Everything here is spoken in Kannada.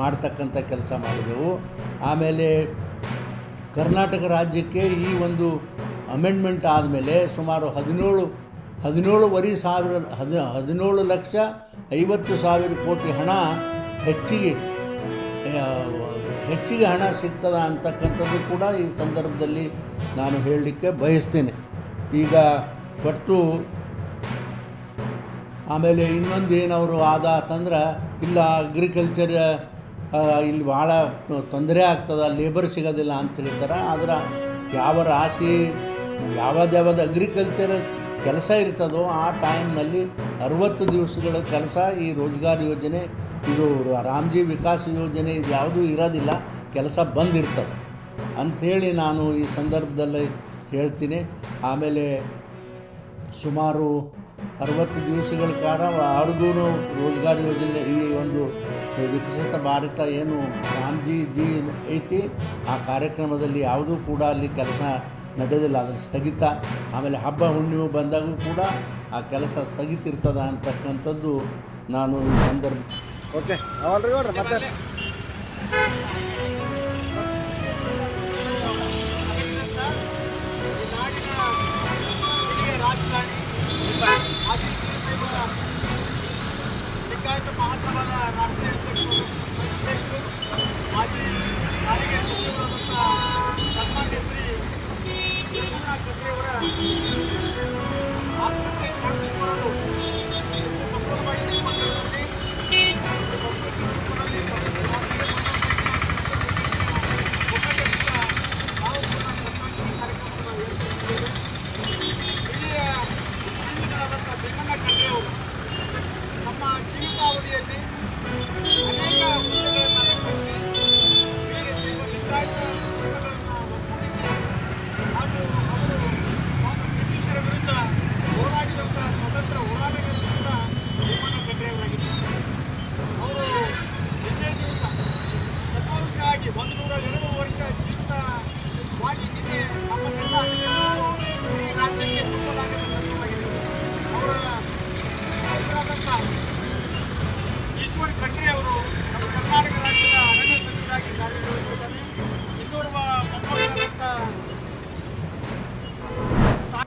ಮಾಡ್ತಕ್ಕಂಥ ಕೆಲಸ ಮಾಡಿದೆವು. ಆಮೇಲೆ ಕರ್ನಾಟಕ ರಾಜ್ಯಕ್ಕೆ ಈ ಒಂದು ಅಮೆಂಡ್ಮೆಂಟ್ ಆದಮೇಲೆ ಸುಮಾರು 17,50,000 ಕೋಟಿ ಹಣ ಹೆಚ್ಚಿಗೆ ಹಣ ಸಿಗ್ತದ ಅಂತಕ್ಕಂಥದ್ದು ಕೂಡ ಈ ಸಂದರ್ಭದಲ್ಲಿ ನಾನು ಹೇಳಲಿಕ್ಕೆ ಬಯಸ್ತೇನೆ. ಈಗ ಒಟ್ಟು ಆಮೇಲೆ ಇನ್ನೊಂದು ಏನವರು ಆದ ಅಂತಂದ್ರೆ, ಇಲ್ಲ ಅಗ್ರಿಕಲ್ಚರ್ ಇಲ್ಲಿ ಭಾಳ ತೊಂದರೆ ಆಗ್ತದೆ, ಲೇಬರ್ ಸಿಗೋದಿಲ್ಲ ಅಂತ ಹೇಳ್ತಾರೆ. ಆದ್ರೆ ಯಾವ ರಾಶಿ ಯಾವ್ದು ಅಗ್ರಿಕಲ್ಚರ್ ಕೆಲಸ ಇರ್ತದೋ ಆ ಟೈಮ್ನಲ್ಲಿ 60 ದಿವಸಗಳ ಕೆಲಸ ಈ ರೋಜ್ಗಾರ್ ಯೋಜನೆ, ಇದು ರಾಮ್ಜಿ ವಿಕಾಸ್ ಯೋಜನೆ, ಇದು ಯಾವುದೂ ಇರೋದಿಲ್ಲ, ಕೆಲಸ ಬಂದಿರ್ತದೆ ಅಂಥೇಳಿ ನಾನು ಈ ಸಂದರ್ಭದಲ್ಲಿ ಹೇಳ್ತೀನಿ. ಆಮೇಲೆ ಸುಮಾರು 60 ದಿವಸಗಳ ಕಾಲ ಅವ್ರಿಗೂ ರೋಜ್ಗಾರ್ ಯೋಜನೆ, ಈ ಒಂದು ವಿಕಸಿತ ಭಾರತ ಏನು ರಾಮ್ಜಿ ಐತಿ, ಆ ಕಾರ್ಯಕ್ರಮದಲ್ಲಿ ಯಾವುದೂ ಕೂಡ ಅಲ್ಲಿ ಕೆಲಸ ನಡೆಯೋದಿಲ್ಲ, ಅದನ್ನು ಸ್ಥಗಿತ. ಆಮೇಲೆ ಹಬ್ಬ ಹುಣ್ಣಿಮೆ ಬಂದಾಗೂ ಕೂಡ ಆ ಕೆಲಸ ಸ್ಥಗಿತ ಇರ್ತದ ಅಂತಕ್ಕಂಥದ್ದು ನಾನು ಈ ಸಂದರ್ಭ. ಓಕೆ ಮತ್ತೆ ರಾಜಕಾರಣಿ